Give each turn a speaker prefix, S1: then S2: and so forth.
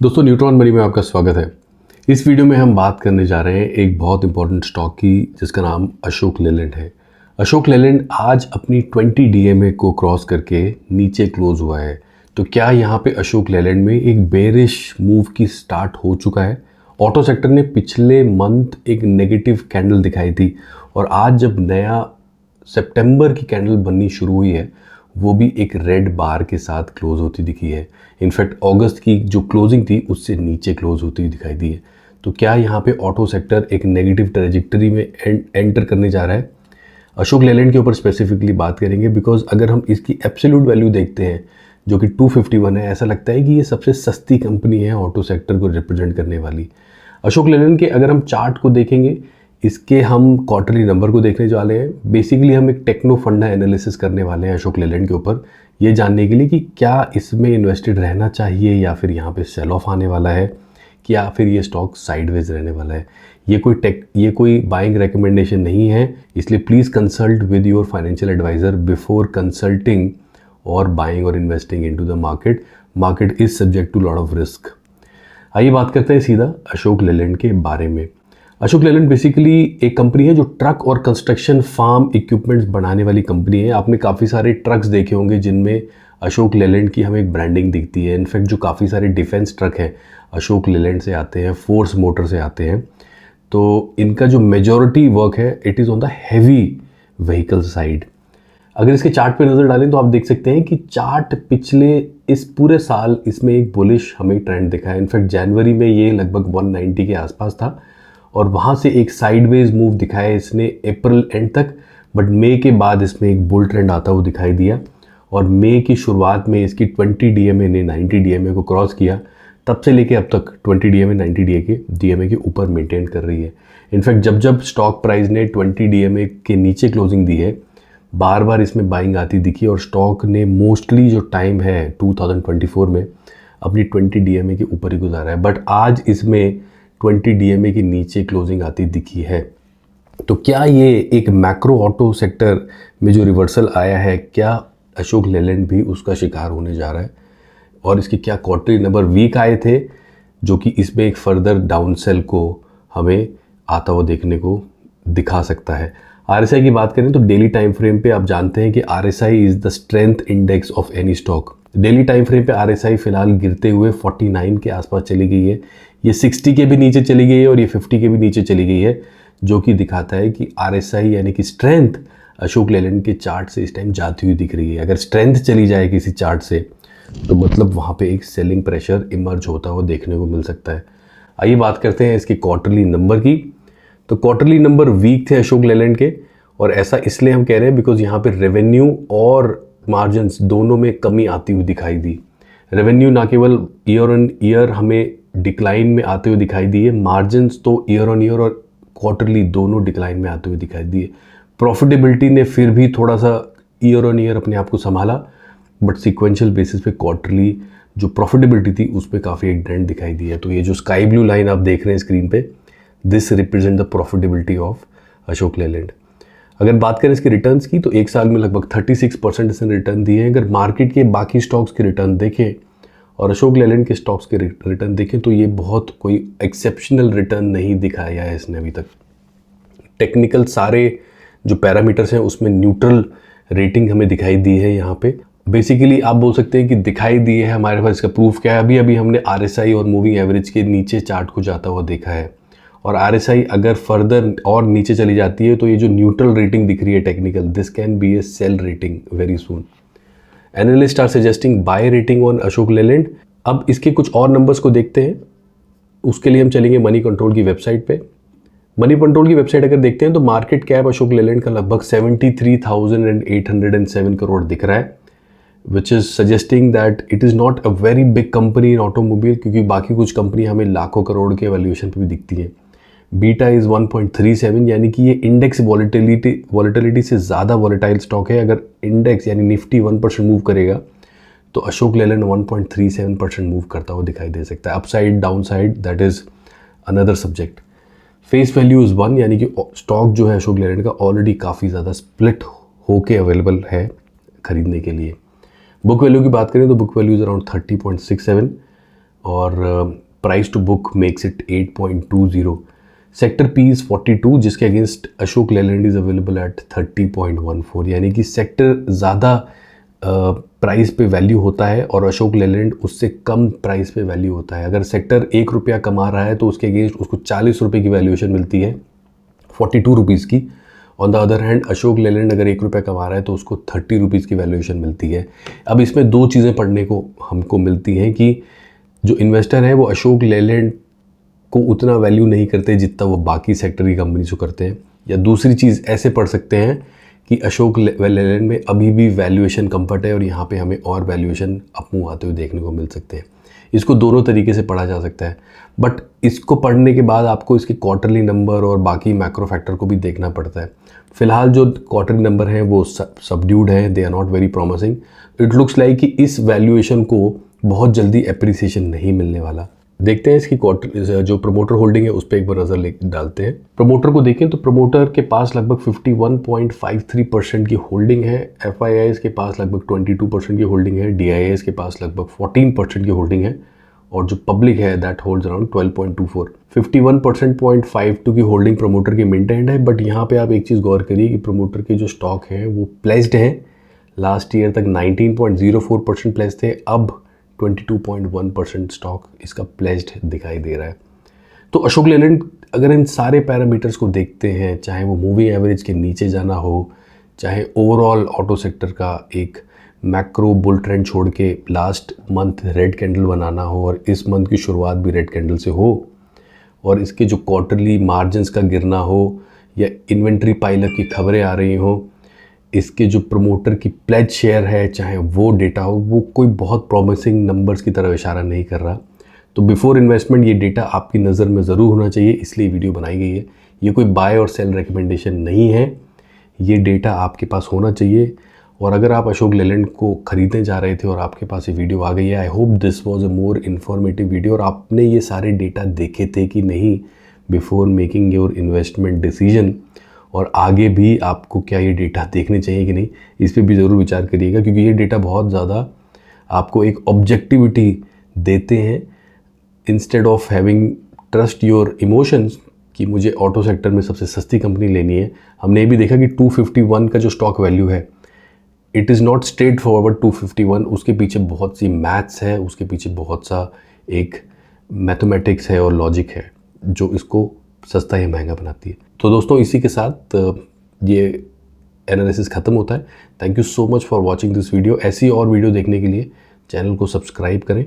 S1: दोस्तों, neutron money में आपका स्वागत है। इस वीडियो में हम बात करने जा रहे हैं एक बहुत इंपॉर्टेंट स्टॉक की, जिसका नाम अशोक लेलैंड है। अशोक लेलैंड आज अपनी 20 डीएमए को क्रॉस करके नीचे क्लोज हुआ है। तो क्या यहाँ पे अशोक लेलैंड में एक बेरिश मूव की स्टार्ट हो चुका है? ऑटो सेक्टर ने पिछले मंथ एक नेगेटिव कैंडल दिखाई थी और आज जब नया सितंबर की कैंडल बननी शुरू हुई है, वो भी एक रेड बार के साथ क्लोज होती दिखी है। इनफैक्ट अगस्त की जो क्लोजिंग थी उससे नीचे क्लोज होती हुई दिखाई दी है। तो क्या यहाँ पे ऑटो सेक्टर एक नेगेटिव ट्रेजेक्टरी में एंटर करने जा रहा है? अशोक लेलैंड के ऊपर स्पेसिफिकली बात करेंगे, बिकॉज अगर हम इसकी एब्सोल्यूट वैल्यू देखते हैं जो कि 251 है, ऐसा लगता है कि ये सबसे सस्ती कंपनी है ऑटो सेक्टर को रिप्रेजेंट करने वाली। अशोक लेलैंड के अगर हम चार्ट को देखेंगे, इसके हम क्वार्टरली नंबर को देखने वाले हैं। बेसिकली हम एक टेक्नो फंडा एनालिसिस करने वाले हैं अशोक लेलैंड के ऊपर, ये जानने के लिए कि क्या इसमें इन्वेस्टेड रहना चाहिए या फिर यहाँ पे सेल ऑफ आने वाला है, कि या फिर ये स्टॉक साइडवेज रहने वाला है। ये कोई बाइंग रिकमेंडेशन नहीं है, इसलिए please consult with your financial adviser before consulting और बाइंग और investing into the market. Market is subject to lot of risk. आइए बात करते हैं सीधा अशोक लेलैंड के बारे में। अशोक लेलैंड बेसिकली एक कंपनी है जो ट्रक और कंस्ट्रक्शन फार्म इक्विपमेंट्स बनाने वाली कंपनी है। आपने काफ़ी सारे ट्रक्स देखे होंगे जिनमें अशोक लेलैंड की हमें एक ब्रांडिंग दिखती है। इनफैक्ट जो काफ़ी सारे डिफेंस ट्रक हैं अशोक लेलैंड से आते हैं, फोर्स मोटर से आते हैं। तो इनका जो मेजॉरिटी वर्क है it is on the heavy vehicle side. अगर इसके चार्ट पे नज़र डालें तो आप देख सकते हैं कि चार्ट पिछले इस पूरे साल इसमें एक बुलिश हमें ट्रेंड दिखा है। इनफैक्ट जनवरी में ये लगभग 190 के आसपास था और वहाँ से एक साइडवेज मूव दिखाया इसने अप्रैल एंड तक, बट मई के बाद इसमें एक बुल ट्रेंड आता हुआ दिखाई दिया और मई की शुरुआत में इसकी 20 डीएमए ने 90 डीएमए को क्रॉस किया। तब से लेके अब तक 20 डीएमए 90 डीएमए के ऊपर मेंटेन कर रही है। इनफैक्ट जब जब स्टॉक प्राइस ने 20 डीएमए के नीचे क्लोजिंग दी है, बार बार इसमें बाइंग आती दिखी और स्टॉक ने मोस्टली जो टाइम है 2024 में अपनी 20 डीएमए के ऊपर ही गुजारा है। बट आज इसमें 20 डीएमए के नीचे क्लोजिंग आती दिखी है। तो क्या ये एक मैक्रो ऑटो सेक्टर में जो रिवर्सल आया है, क्या अशोक लेलैंड भी उसका शिकार होने जा रहा है? और इसके क्या क्वार्टरली नंबर वीक आए थे जो कि इसमें एक फर्दर डाउन सेल को हमें आता हुआ देखने को दिखा सकता है। आरएसआई की बात करें तो डेली टाइम फ्रेम पे आप जानते हैं कि RSI is the strength index of any stock. Daily time frame पे आरएसआई फिलहाल गिरते हुए 49 के आसपास चली गई है। ये 60 के भी नीचे चली गई है और ये 50 के भी नीचे चली गई है, जो कि दिखाता है कि आरएसआई यानी कि स्ट्रेंथ अशोक लेलैंड के चार्ट से इस टाइम जाती हुई दिख रही है। अगर स्ट्रेंथ चली जाए किसी चार्ट से तो मतलब वहाँ पे एक सेलिंग प्रेशर इमर्ज होता हुआ देखने को मिल सकता है। आइए बात करते हैं इसके क्वार्टरली नंबर की। तो क्वार्टरली नंबर वीक थे अशोक लेलैंड के, और ऐसा इसलिए हम कह रहे हैं बिकॉज यहाँ पे रेवेन्यू और मार्जिन्स दोनों में कमी आती हुई दिखाई दी। रेवेन्यू ना केवल ईयर ऑन ईयर हमें डिक्लाइन में आते हुए दिखाई दिए, मार्जिन्स तो ईयर ऑन ईयर और क्वार्टरली दोनों डिक्लाइन में आते हुए दिखाई दिए। प्रॉफिटेबिलिटी ने फिर भी थोड़ा सा ईयर ऑन ईयर अपने आप को संभाला, बट सिक्वेंशियल बेसिस पे क्वार्टरली जो प्रॉफिटेबिलिटी थी उस पर काफ़ी एक ट्रेंड दिखाई दी है। तो ये जो स्काई ब्लू लाइन आप देख रहे हैं स्क्रीन पे, this represent the profitability of Ashok Leyland. अगर बात करें इसके रिटर्न्स की तो एक साल में लगभग 36% इसने रिटर्न दिए हैं। अगर मार्केट के बाकी स्टॉक्स के रिटर्न देखें और अशोक लेलैंड के स्टॉक्स के रिटर्न देखें तो ये बहुत कोई एक्सेप्शनल रिटर्न नहीं दिखाया है इसने अभी तक। टेक्निकल सारे जो पैरामीटर्स हैं उसमें न्यूट्रल रेटिंग हमें दिखाई दी है। यहाँ पे बेसिकली आप बोल सकते हैं कि दिखाई दी है। हमारे पास इसका प्रूफ क्या है? अभी अभी हमने आरएसआई और मूविंग एवरेज के नीचे चार्ट को जाता हुआ देखा है, और आरएसआई अगर फर्दर और नीचे चली जाती है तो ये जो न्यूट्रल रेटिंग दिख रही है technical, this can be a sell rating very soon. Analyst are suggesting buy rating on Ashok Leyland. अब इसके कुछ और नंबर्स को देखते हैं, उसके लिए हम चलेंगे मनी कंट्रोल की वेबसाइट पे। मनी कंट्रोल की वेबसाइट अगर देखते हैं तो मार्केट कैप अशोक लेलैंड का लगभग 73,807 करोड़ दिख रहा है, which is suggesting that it is not a very big company in automobile, क्योंकि बाकी कुछ कंपनी हमें लाखों करोड़ के वैल्यूएशन पे भी दिखती है। बीटा इज़ 1.37, यानी कि ये इंडेक्स वॉलेटिलिटी से ज़्यादा वॉलेटाइल स्टॉक है। अगर इंडेक्स यानी निफ्टी 1% मूव करेगा तो अशोक लेलैंड 1.37% मूव करता हुआ दिखाई दे सकता है। Upside down side that is another subject. Face value is 1, यानी कि स्टॉक जो है अशोक लेलैंड का ऑलरेडी काफ़ी ज़्यादा स्प्लिट होके अवेलेबल है खरीदने के लिए। बुक वैल्यू की बात करें तो बुक वैल्यू इज़ अराउंड 30.67। और price to book makes it 8.20। Sector P is 42, जिसके against Ashok Leyland is available at 30.14। यानी कि सेक्टर ज़्यादा प्राइस पे वैल्यू होता है और अशोक लेलैंड उससे कम प्राइस पे वैल्यू होता है। अगर सेक्टर 1 रुपया कमा रहा है तो उसके अगेंस्ट उसको 40 रुपये की वैल्यूएशन मिलती है, 42 रुपीज़ की। On the other hand Ashok Leyland अगर 1 रुपया कमा रहा है तो उसको 30 रुपीज़ की वैल्यूएशन मिलती है। अब इसमें दो चीज़ें पढ़ने को हमको मिलती हैं कि जो इन्वेस्टर है वो अशोक लेलैंड को उतना वैल्यू नहीं करते जितना वो बाकी सेक्टर की कंपनी से करते हैं, या दूसरी चीज़ ऐसे पढ़ सकते हैं कि अशोक लेलैंड में अभी भी वैल्यूएशन कंफर्ट है और यहाँ पे हमें और वैल्यूएशन अपमूव आते हुए देखने को मिल सकते हैं। इसको दोनों तरीके से पढ़ा जा सकता है, बट इसको पढ़ने के बाद आपको इसके क्वार्टरली नंबर और बाकी मैक्रो फैक्टर को भी देखना पड़ता है। फिलहाल जो क्वार्टरली नंबर हैं वो सबड्यूड हैं, they are not very promising. It looks like कि इस वैल्यूएशन को बहुत जल्दी एप्रिसिएशन नहीं मिलने वाला। देखते हैं इसकी क्वार्टर जो प्रमोटर होल्डिंग है उस पर एक बार नज़र डालते हैं। प्रमोटर को देखें तो प्रमोटर के पास लगभग 51.53% की होल्डिंग है, FIIs के पास लगभग 22% की होल्डिंग है, DIIs के पास लगभग 14% की होल्डिंग है और जो पब्लिक है दैट होल्ड्स अराउंड 12.24। 51.52 की होल्डिंग प्रमोटर की मेंटेन्ड है, बट यहाँ पे आप एक चीज़ गौर करिए कि प्रमोटर के जो स्टॉक हैं वो प्लेस्ड हैं। लास्ट ईयर तक 19.04% प्लेस थे, अब 22.1% स्टॉक इसका प्लेस्ड दिखाई दे रहा है। तो अशोक लेलैंड अगर इन सारे पैरामीटर्स को देखते हैं, चाहे वो मूवी एवरेज के नीचे जाना हो, चाहे ओवरऑल ऑटो सेक्टर का एक मैक्रो बुल ट्रेंड छोड़ के लास्ट मंथ रेड कैंडल बनाना हो और इस मंथ की शुरुआत भी रेड कैंडल से हो, और इसके जो क्वार्टरली मार्जिन्स का गिरना हो या इन्वेंट्री पाइलअप की खबरें आ रही हो, इसके जो प्रमोटर की प्लेज शेयर है चाहे वो डेटा हो, वो कोई बहुत प्रॉमिसिंग नंबर्स की तरफ इशारा नहीं कर रहा। तो बिफोर इन्वेस्टमेंट ये डेटा आपकी नज़र में ज़रूर होना चाहिए, इसलिए वीडियो बनाई गई है। ये कोई बाय और सेल रिकमेंडेशन नहीं है, ये डेटा आपके पास होना चाहिए। और अगर आप अशोक लेलैंड को ख़रीदने जा रहे थे और आपके पास ये वीडियो आ गई है, I hope this was a more informative video और आपने ये सारे डेटा देखे थे कि नहीं before making your investment decision, और आगे भी आपको क्या ये डेटा देखने चाहिए कि नहीं, इस पर भी ज़रूर विचार करिएगा, क्योंकि ये डेटा बहुत ज़्यादा आपको एक ऑब्जेक्टिविटी देते हैं instead of having trust your emotions कि मुझे ऑटो सेक्टर में सबसे सस्ती कंपनी लेनी है। हमने ये भी देखा कि 251 का जो स्टॉक वैल्यू है, it is not straight forward 251, उसके पीछे बहुत सी मैथ्स है, उसके पीछे बहुत सा एक मैथमेटिक्स है और लॉजिक है जो इसको सस्ता या महंगा बनाती है। तो दोस्तों इसी के साथ ये एनालिसिस ख़त्म होता है। Thank you so much for watching this video. ऐसी और वीडियो देखने के लिए चैनल को सब्सक्राइब करें।